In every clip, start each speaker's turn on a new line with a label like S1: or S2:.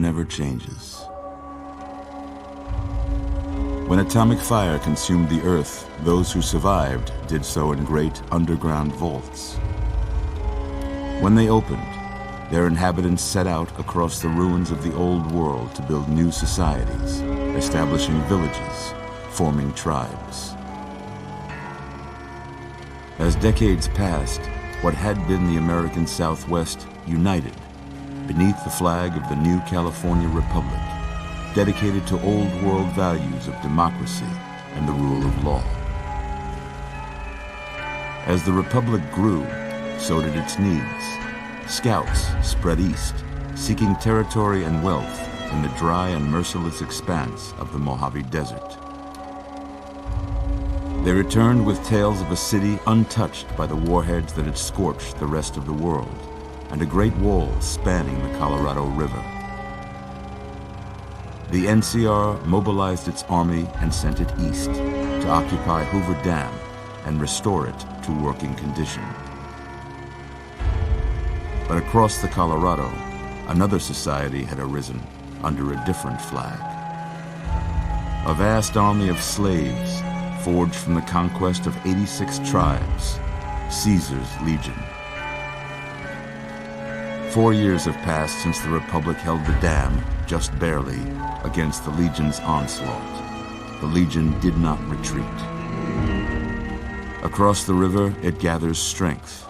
S1: never changes. When atomic fire consumed the Earth, those who survived did so in great underground vaults. When they opened, their inhabitants set out across the ruins of the old world to build new societies, establishing villages, forming tribes. As decades passed, what had been the American Southwest united beneath the flag of the new California Republic, dedicated to old world values of democracy and the rule of law. As the Republic grew, so did its needs. Scouts spread east, seeking territory and wealth in the dry and merciless expanse of the Mojave Desert. They returned with tales of a city untouched by the warheads that had scorched the rest of the world, and a great wall spanning the Colorado River. The NCR mobilized its army and sent it east to occupy Hoover Dam and restore it to working condition. But across the Colorado, another society had arisen under a different flag. A vast army of slaves forged from the conquest of 86 tribes, Caesar's Legion. 4 years have passed since the Republic held the dam, just barely, against the Legion's onslaught. The Legion did not retreat. Across the river, it gathers strength.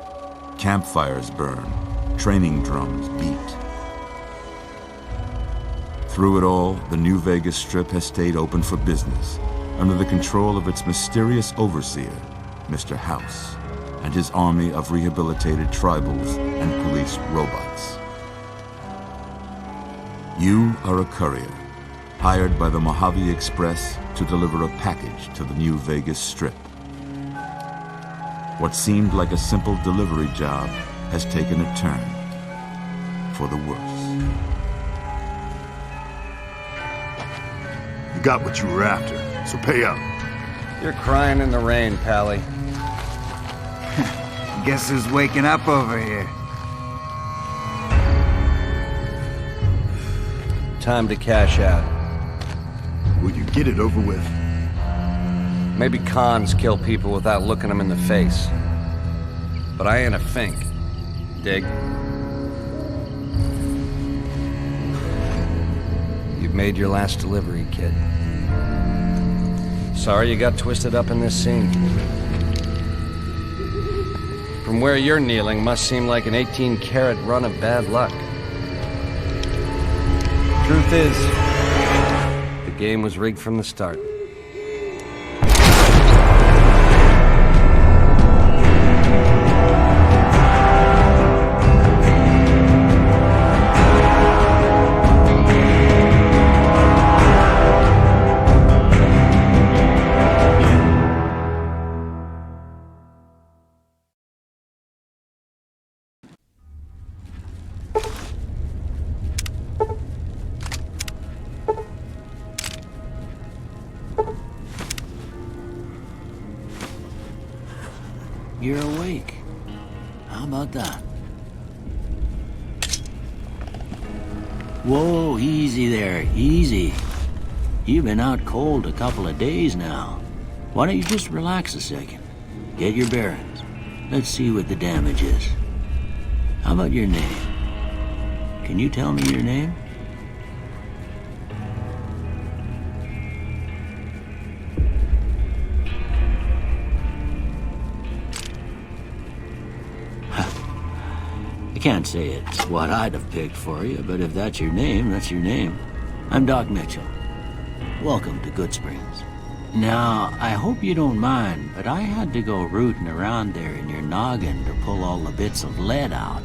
S1: Campfires burn, training drums beat. Through it all, the New Vegas Strip has stayed open for business, under the control of its mysterious overseer, Mr. House, and his army of rehabilitated tribals and police robots. You are a courier, hired by the Mojave Express to deliver a package to the New Vegas Strip. What seemed like a simple delivery job has taken a turn for the worse.
S2: You got what you were after, so pay up.
S3: You're crying in the rain, Pally.
S4: Guess who's waking up over here?
S3: Time to cash out.
S2: Will you get it over with?
S3: Maybe cons kill people without looking them in the face. But I ain't a fink. Dig? You've made your last delivery, kid. Sorry you got twisted up in this scene. From where you're kneeling must seem like an 18-carat run of bad luck. Truth is, the game was rigged from the start.
S5: You're awake. How about that? Whoa, easy there, easy. You've been out cold a couple of days now. Why don't you just relax a second? Get your bearings. Let's see what the damage is. How about your name? Can you tell me your name? I can't say it's what I'd have picked for you, but if that's your name, that's your name. I'm Doc Mitchell. Welcome to Goodsprings. Now, I hope you don't mind, but I had to go rooting around there in your noggin to pull all the bits of lead out.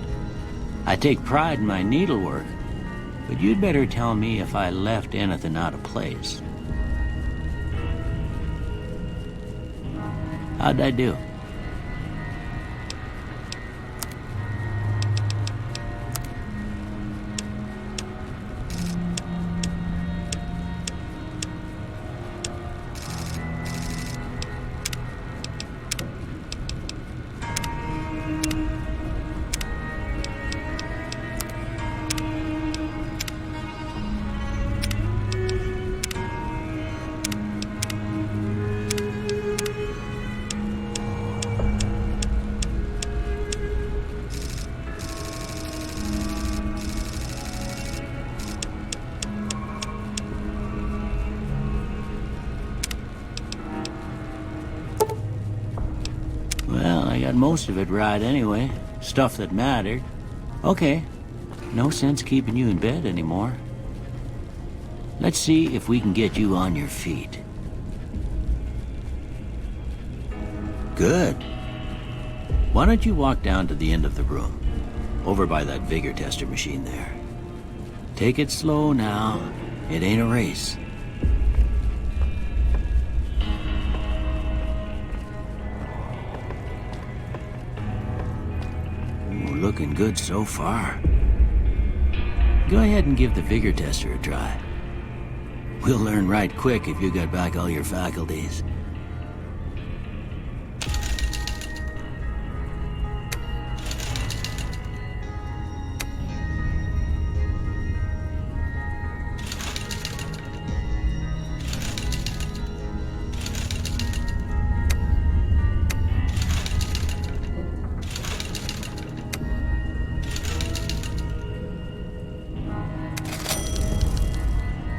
S5: I take pride in my needlework, but you'd better tell me if I left anything out of place. How'd I do? I got most of it right anyway. Stuff that mattered. Okay, no sense keeping you in bed anymore. Let's see if we can get you on your feet. Good. Why don't you walk down to the end of the room, over by that vigor tester machine there. Take it slow now. It ain't a race. Ooh, looking good so far. Go ahead and give the vigor tester a try. We'll learn right quick if you got back all your faculties.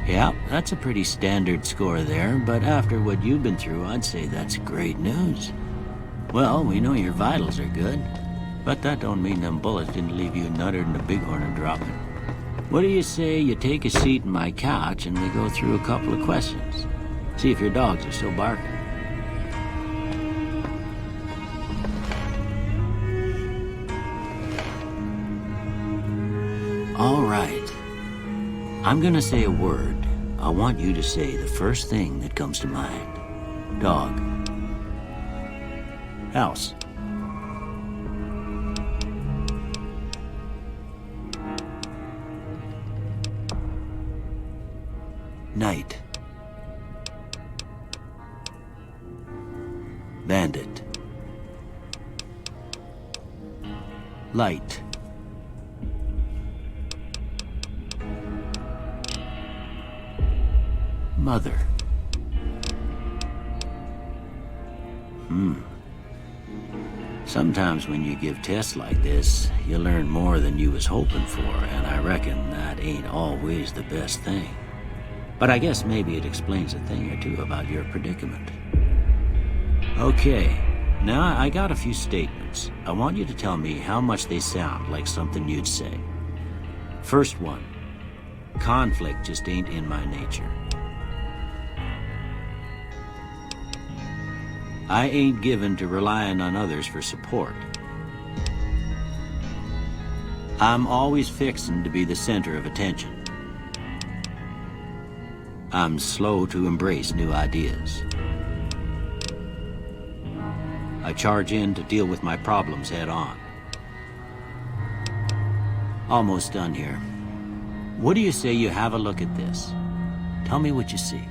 S5: Yeah, that's a pretty standard score there, but after what you've been through, I'd say that's great news. Well, we know your vitals are good, but that don't mean them bullets didn't leave you nuttered and a bighorn and dropping. What do you say you take a seat in my couch and we go through a couple of questions? See if your dogs are still barking. All right. I'm gonna say a word. I want you to say the first thing that comes to mind. Dog. House. Night. Bandit. Light. Mother. Sometimes when you give tests like this, you learn more than you was hoping for, and I reckon that ain't always the best thing. But I guess maybe it explains a thing or two about your predicament. Okay, now I got a few statements. I want you to tell me how much they sound like something you'd say. First one, conflict just ain't in my nature. I ain't given to relying on others for support. I'm always fixin' to be the center of attention. I'm slow to embrace new ideas. I charge in to deal with my problems head on. Almost done here. What do you say you have a look at this? Tell me what you see.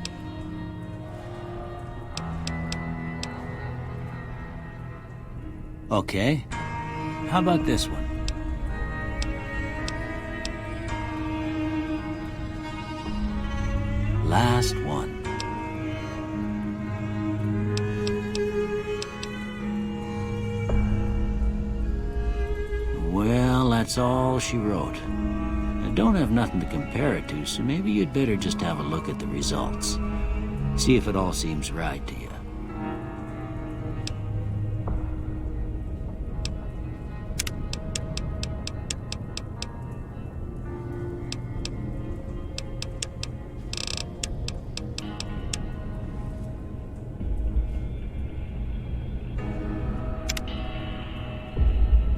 S5: Okay. How about this one? Last one. Well, that's all she wrote. I don't have nothing to compare it to, so maybe you'd better just have a look at the results. See if it all seems right to you.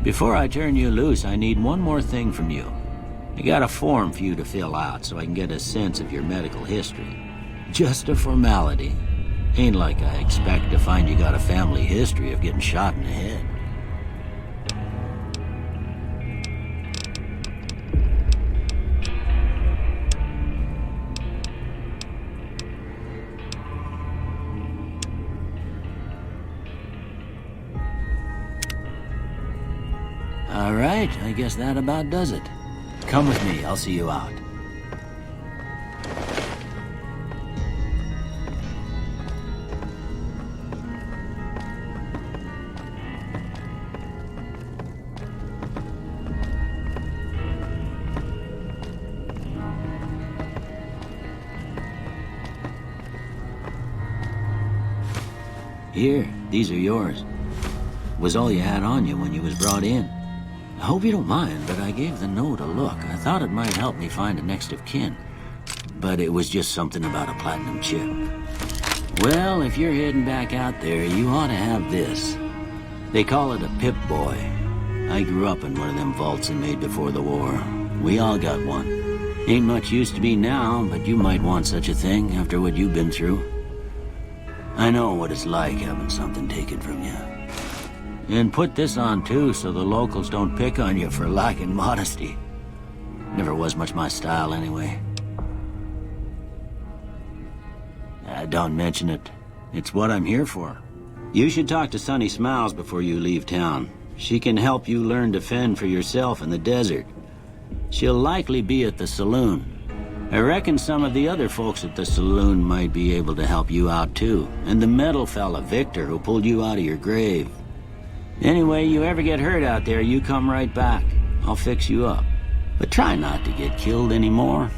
S5: Before I turn you loose, I need one more thing from you. I got a form for you to fill out so I can get a sense of your medical history. Just a formality. Ain't like I expect to find you got a family history of getting shot in the head. All right, I guess that about does it. Come with me, I'll see you out. Here, these are yours. Was all you had on you when you was brought in. I hope you don't mind, but I gave the note a look. I thought it might help me find a next of kin. But it was just something about a platinum chip. Well, if you're heading back out there, you ought to have this. They call it a Pip-Boy. I grew up in one of them vaults they made before the war. We all got one. Ain't much use to me now, but you might want such a thing after what you've been through. I know what it's like having something taken from you. And put this on too, so the locals don't pick on you for lacking modesty. Never was much my style anyway. Don't mention it. It's what I'm here for. You should talk to Sunny Smiles before you leave town. She can help you learn to fend for yourself in the desert. She'll likely be at the saloon. I reckon some of the other folks at the saloon might be able to help you out too. And the metal fella, Victor, who pulled you out of your grave. Anyway, you ever get hurt out there, you come right back. I'll fix you up. But try not to get killed anymore.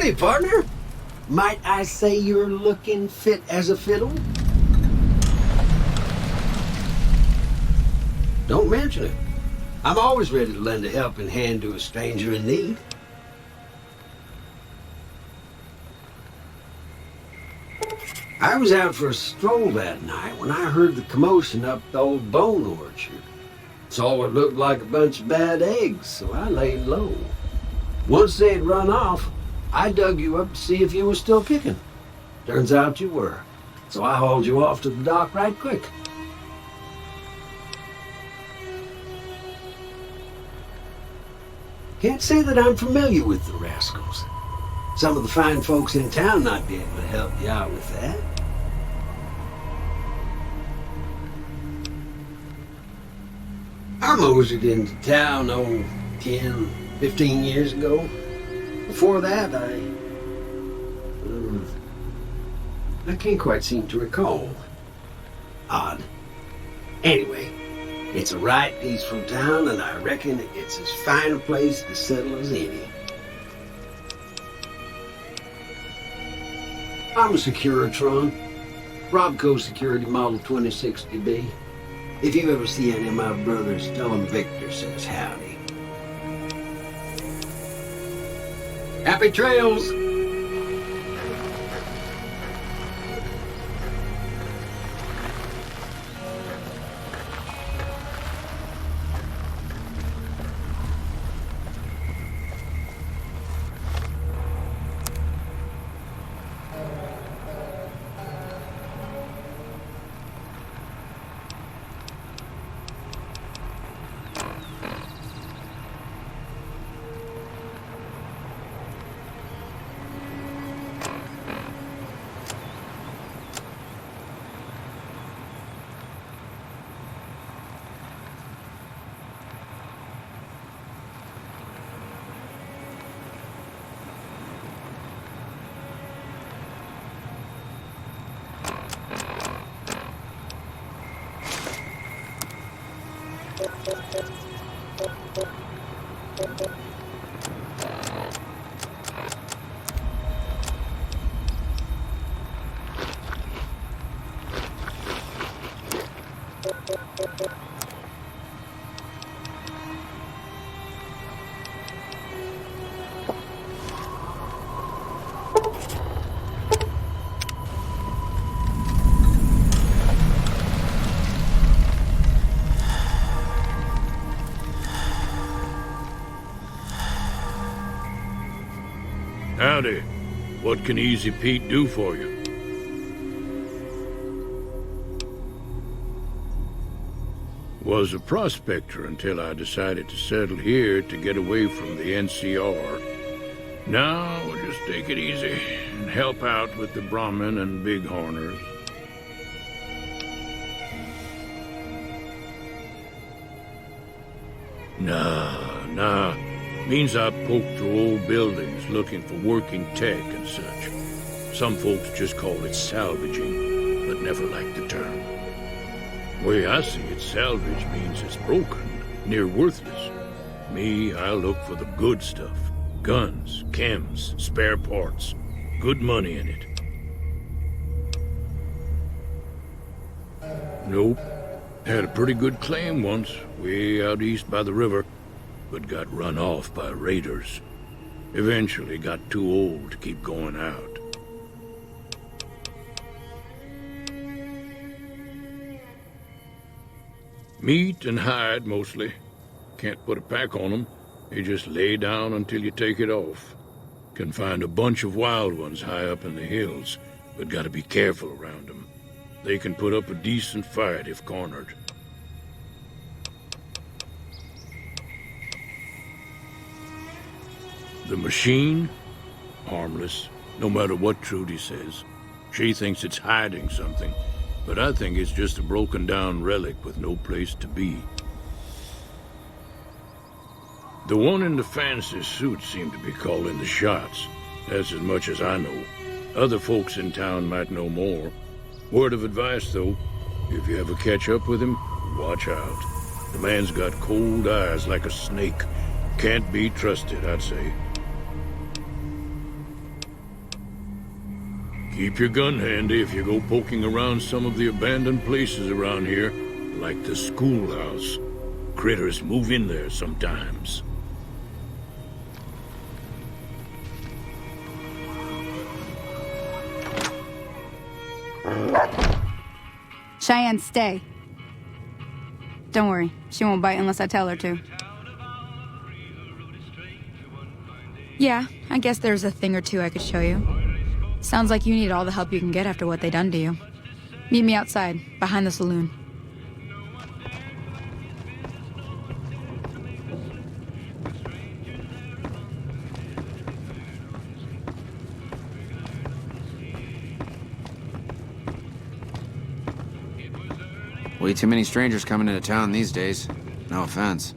S6: Howdy, partner. Might I say you're looking fit as a fiddle? Don't mention it. I'm always ready to lend a helping hand to a stranger in need. I was out for a stroll that night when I heard the commotion up the old bone orchard. Saw what looked like a bunch of bad eggs, so I laid low. Once they had run off, I dug you up to see if you were still kicking. Turns out you were, so I hauled you off to the dock right quick. Can't say that I'm familiar with the rascals. Some of the fine folks in town might be able to help you out with that. I moseyed into town, 10, 15 years ago. Before that, I can't quite seem to recall. Odd. Anyway, it's a right peaceful town, and I reckon it's as fine a place to settle as any. I'm a Securitron, Robco Security Model 2060B. If you ever see any of my brothers, tell them Victor says howdy. Happy trails!
S7: Howdy. What can Easy Pete do for you? Was a prospector until I decided to settle here to get away from the NCR. Now we'll just take it easy and help out with the Brahmin and Bighorners. Nah. Means I poke through old buildings looking for working tech and such. Some folks just call it salvaging, but never like the term. Way I see it, salvage means it's broken, near worthless. Me, I look for the good stuff. Guns, chems, spare parts. Good money in it. Nope. Had a pretty good claim once, way out east by the river, but got run off by raiders. Eventually got too old to keep going out. Meat and hide, mostly. Can't put a pack on them. You just lay down until you take it off. Can find a bunch of wild ones high up in the hills, but gotta be careful around them. They can put up a decent fight if cornered. The machine? Harmless, no matter what Trudy says. She thinks it's hiding something, but I think it's just a broken-down relic with no place to be. The one in the fancy suit seemed to be calling the shots. That's as much as I know. Other folks in town might know more. Word of advice, though, if you ever catch up with him, watch out. The man's got cold eyes like a snake. Can't be trusted, I'd say. Keep your gun handy if you go poking around some of the abandoned places around here, like the schoolhouse. Critters move in there sometimes.
S8: Cheyenne, stay. Don't worry, she won't bite unless I tell her to. Yeah, I guess there's a thing or two I could show you. Sounds like you need all the help you can get after what they done to you. Meet me outside, behind the saloon.
S9: Way too many strangers coming into town these days. No offense.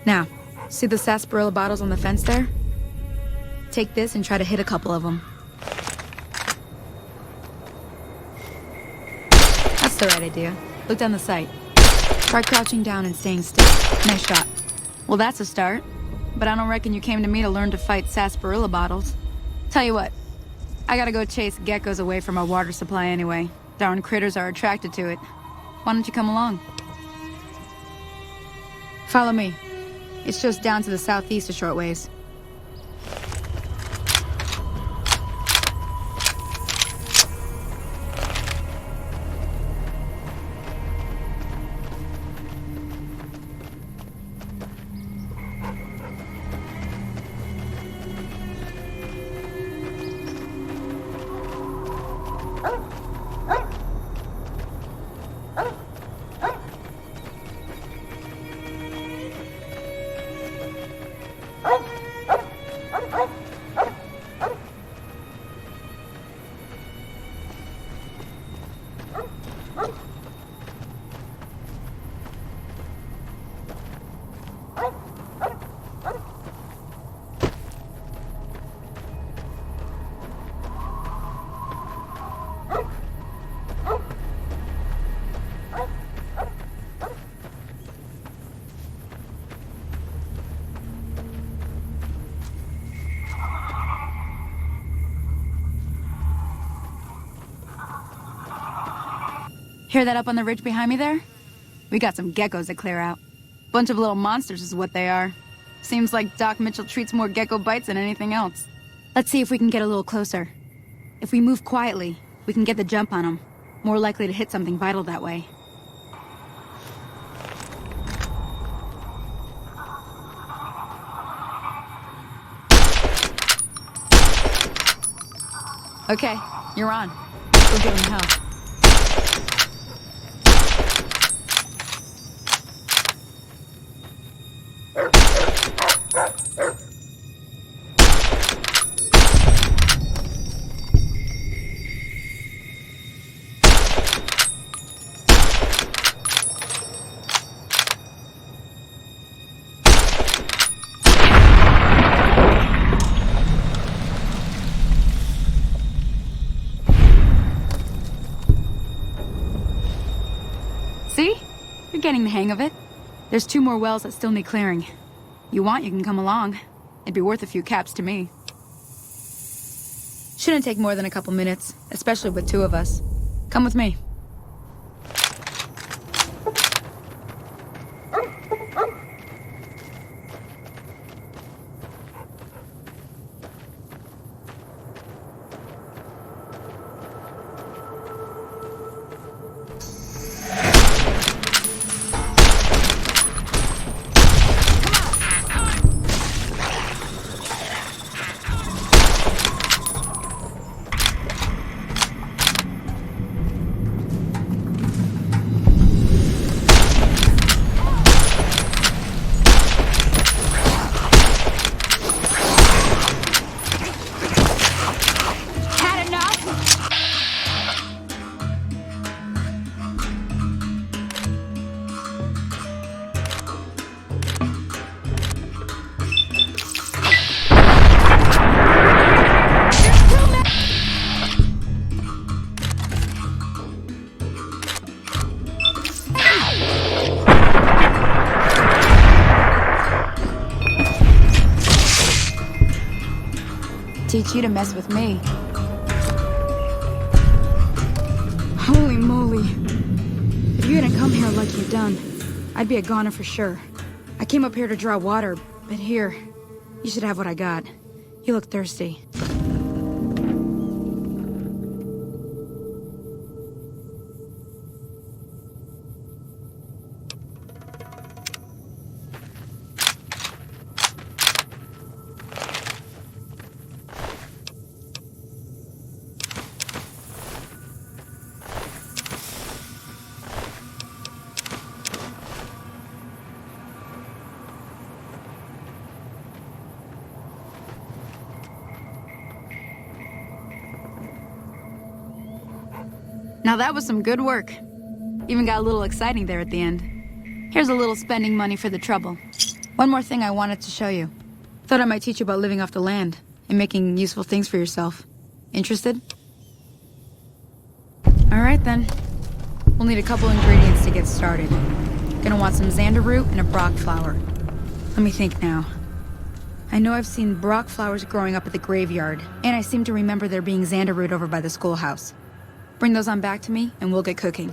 S8: Now, see the sarsaparilla bottles on the fence there? Take this and try to hit a couple of them. That's the right idea. Look down the sight. Try crouching down and staying still. Nice shot. Well, that's a start. But I don't reckon you came to me to learn to fight sarsaparilla bottles. Tell you what, I gotta go chase geckos away from our water supply anyway. Darn critters are attracted to it. Why don't you come along? Follow me. It's just down to the southeast a short ways. Hear that up on the ridge behind me there? We got some geckos to clear out. Bunch of little monsters is what they are. Seems like Doc Mitchell treats more gecko bites than anything else. Let's see if we can get a little closer. If we move quietly, we can get the jump on them. More likely to hit something vital that way. Okay, you're on. Go give him hell. See? You're getting the hang of it. There's 2 more wells that still need clearing. You want, you can come along. It'd be worth a few caps to me. Shouldn't take more than a couple minutes, especially with 2 of us. Come with me. Teach you to mess with me. Holy moly. If you hadn't come here like you've done, I'd be a goner for sure. I came up here to draw water, but here, you should have what I got. You look thirsty. Now that was some good work. Even got a little exciting there at the end. Here's a little spending money for the trouble. One more thing I wanted to show you. Thought I might teach you about living off the land and making useful things for yourself. Interested? Alright then. We'll need a couple ingredients to get started. Gonna want some xander root and a brock flower. Let me think now. I know I've seen brock flowers growing up at the graveyard, and I seem to remember there being xander root over by the schoolhouse. Bring those on back to me, and we'll get cooking.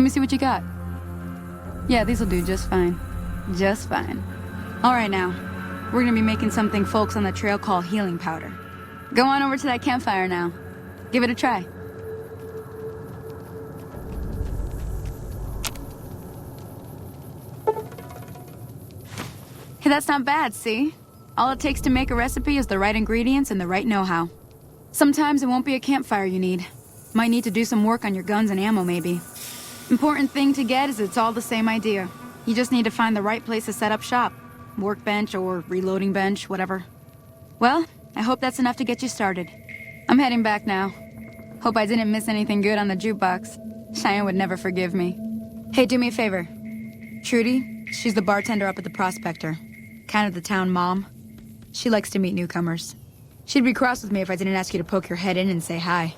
S8: me see what you got. Yeah, these'll do just fine. Just fine. All right, now. We're gonna be making something folks on the trail call healing powder. Go on over to that campfire now. Give it a try. Hey, that's not bad, see? All it takes to make a recipe is the right ingredients and the right know-how. Sometimes it won't be a campfire you need. Might need to do some work on your guns and ammo, maybe. Important thing to get is it's all the same idea. You just need to find the right place to set up shop. Workbench or reloading bench, whatever. Well, I hope that's enough to get you started. I'm heading back now. Hope I didn't miss anything good on the jukebox. Cheyenne would never forgive me. Hey, do me a favor. Trudy, she's the bartender up at the Prospector. Kind of the town mom. She likes to meet newcomers. She'd be cross with me if I didn't ask you to poke your head in and say hi.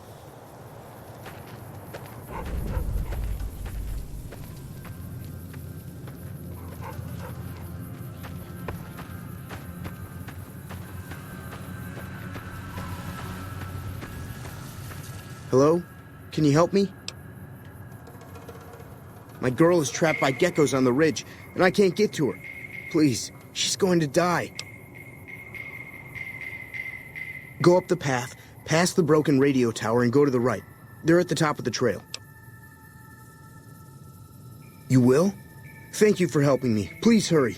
S10: Hello? Can you help me? My girl is trapped by geckos on the ridge, and I can't get to her. Please, she's going to die. Go up the path, past the broken radio tower, and go to the right. They're at the top of the trail. You will? Thank you for helping me. Please hurry.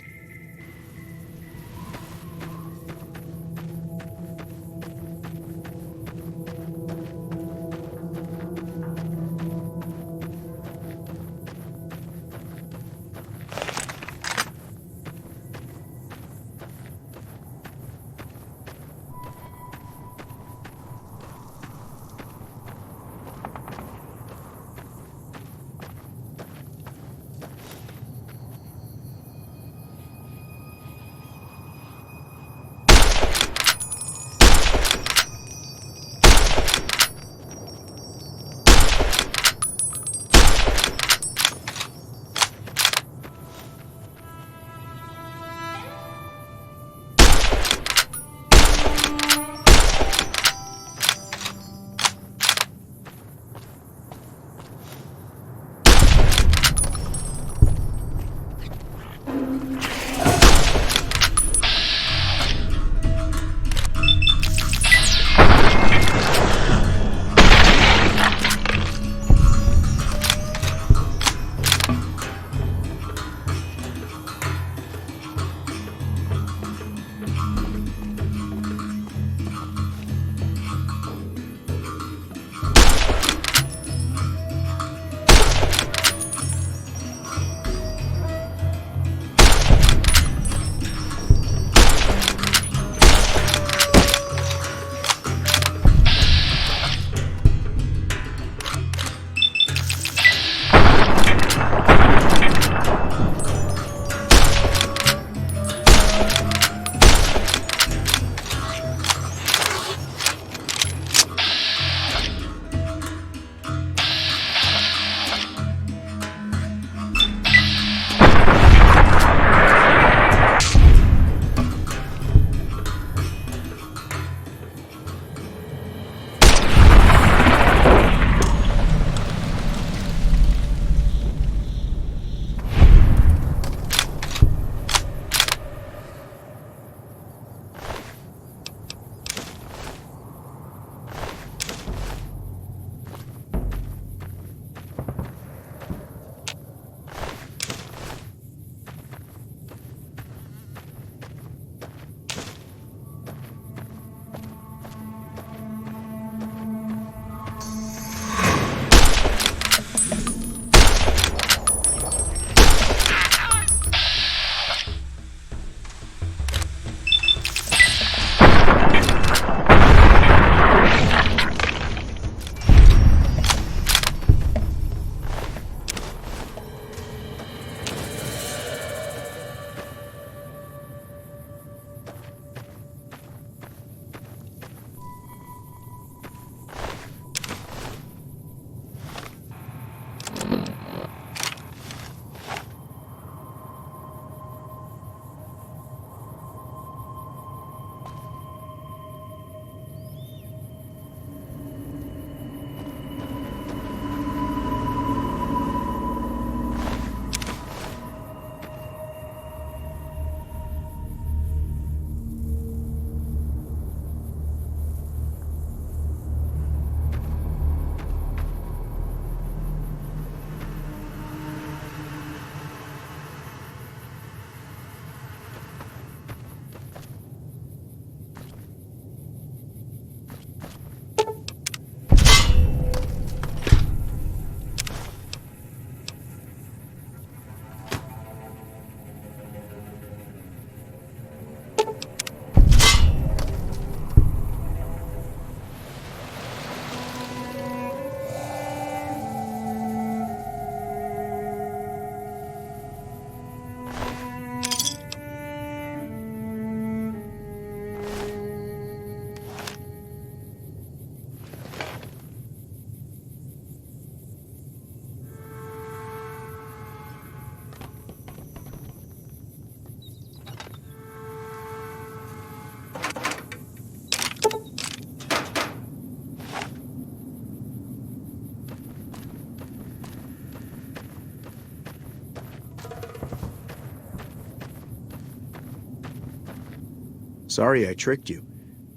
S10: Sorry I tricked you,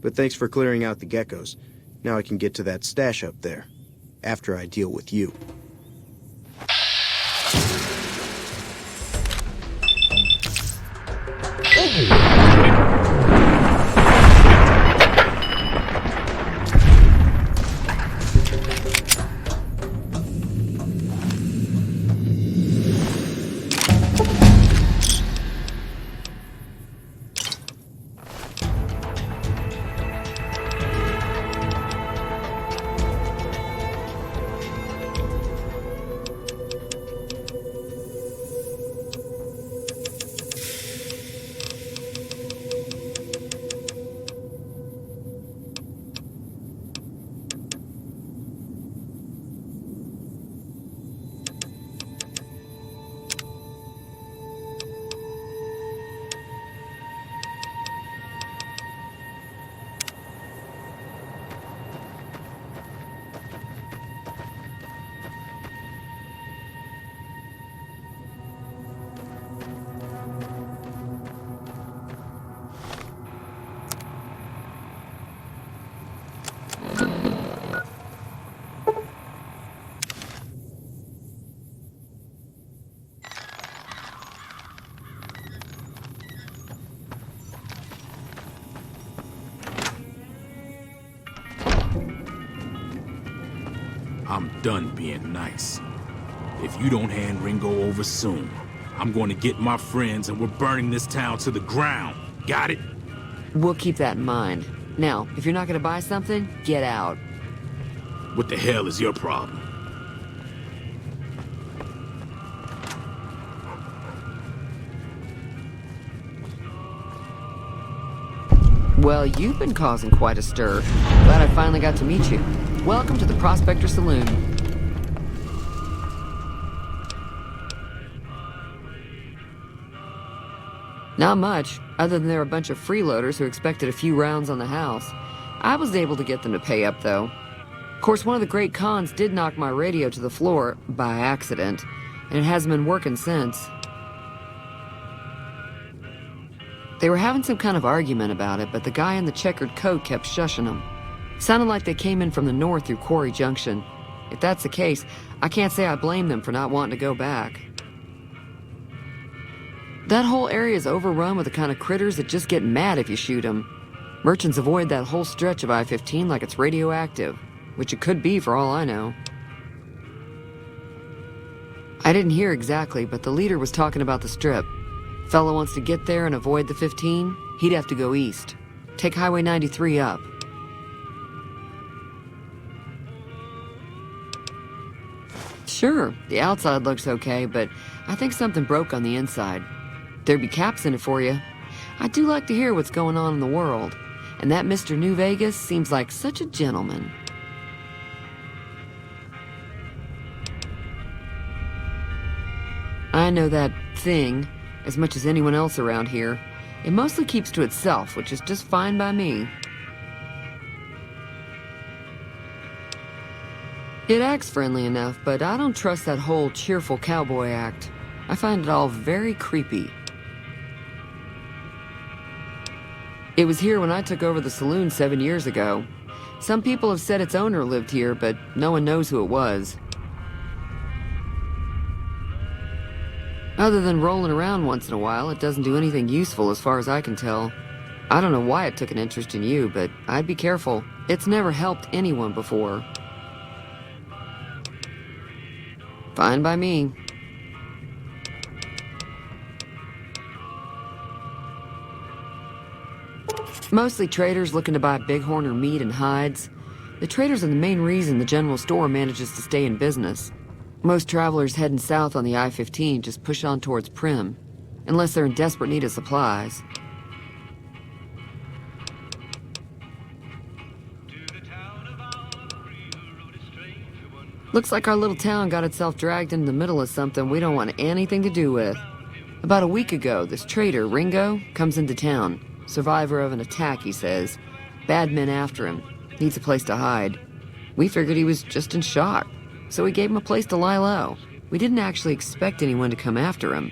S10: but thanks for clearing out the geckos. Now I can get to that stash up there, after I deal with you.
S11: I'm done being nice. If you don't hand Ringo over soon, I'm going to get my friends and we're burning this town to the ground. Got it?
S12: We'll keep that in mind. Now, if you're not going to buy something, get out.
S11: What the hell is your problem?
S12: Well, you've been causing quite a stir. Glad I finally got to meet you. Welcome to the Prospector Saloon. Not much, other than there were a bunch of freeloaders who expected a few rounds on the house. I was able to get them to pay up, though. Of course, one of the great cons did knock my radio to the floor, by accident, and it hasn't been working since. They were having some kind of argument about it, but the guy in the checkered coat kept shushing them. Sounded like they came in from the north through Quarry Junction. If that's the case, I can't say I blame them for not wanting to go back. That whole area is overrun with the kind of critters that just get mad if you shoot them. Merchants avoid that whole stretch of I-15 like it's radioactive, which it could be for all I know. I didn't hear exactly, but the leader was talking about the strip. Fella wants to get there and avoid the 15, he'd have to go east. Take Highway 93 up. Sure, the outside looks okay, but I think something broke on the inside. There'd be caps in it for you. I do like to hear what's going on in the world, and that Mr. New Vegas seems like such a gentleman. I know that thing as much as anyone else around here. It mostly keeps to itself, which is just fine by me. It acts friendly enough, but I don't trust that whole cheerful cowboy act. I find it all very creepy. It was here when I took over the saloon 7 years ago. Some people have said its owner lived here, but no one knows who it was. Other than rolling around once in a while, it doesn't do anything useful as far as I can tell. I don't know why it took an interest in you, but I'd be careful. It's never helped anyone before. Fine by me. Mostly traders looking to buy bighorn or meat and hides. The traders are the main reason the general store manages to stay in business. Most travelers heading south on the I-15 just push on towards Prim, unless they're in desperate need of supplies. Looks like our little town got itself dragged into the middle of something we don't want anything to do with. About a week ago, this trader, Ringo, comes into town. Survivor of an attack, he says. Bad men after him. Needs a place to hide. We figured he was just in shock, so we gave him a place to lie low. We didn't actually expect anyone to come after him.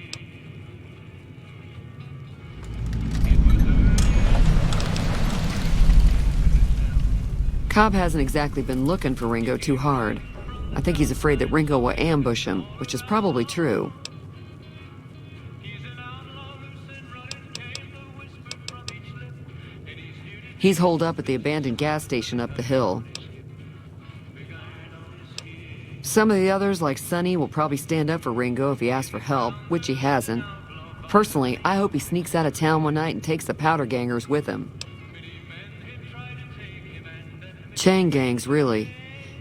S12: Cobb hasn't exactly been looking for Ringo too hard. I think he's afraid that Ringo will ambush him, which is probably true. He's holed up at the abandoned gas station up the hill. Some of the others, like Sonny, will probably stand up for Ringo if he asks for help, which he hasn't. Personally, I hope he sneaks out of town one night and takes the powder gangers with him. Chain gangs, really.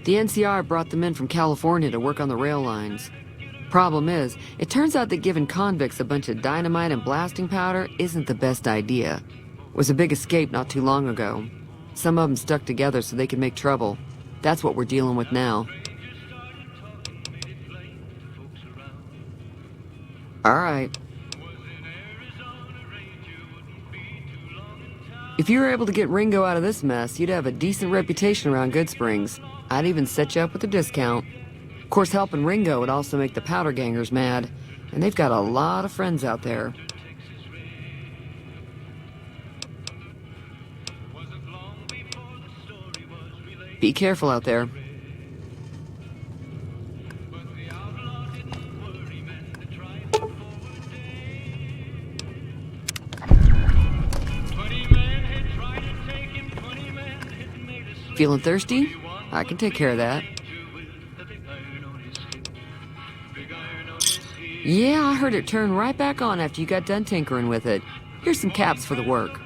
S12: The NCR brought them in from California to work on the rail lines. Problem is, it turns out that giving convicts a bunch of dynamite and blasting powder isn't the best idea. It was a big escape not too long ago. Some of them stuck together so they could make trouble. That's what we're dealing with now. All right. If you were able to get Ringo out of this mess, you'd have a decent reputation around Goodsprings. I'd even set you up with a discount. Of course, helping Ringo would also make the powder gangers mad, and they've got a lot of friends out there. Be careful out there. Feeling thirsty? I can take care of that. Yeah, I heard it turn right back on after you got done tinkering with it. Here's some caps for the work.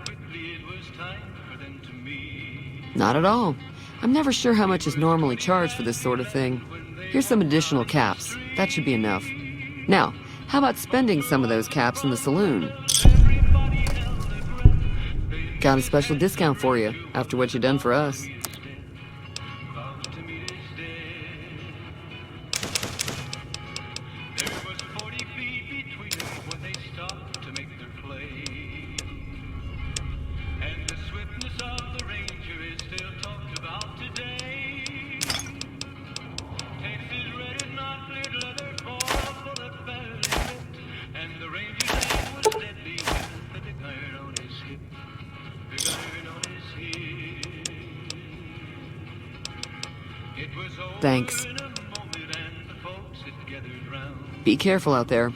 S12: Not at all. I'm never sure how much is normally charged for this sort of thing. Here's some additional caps. That should be enough. Now, how about spending some of those caps in the saloon? Got a special discount for you after what you've done for us. Thanks. Be careful out there.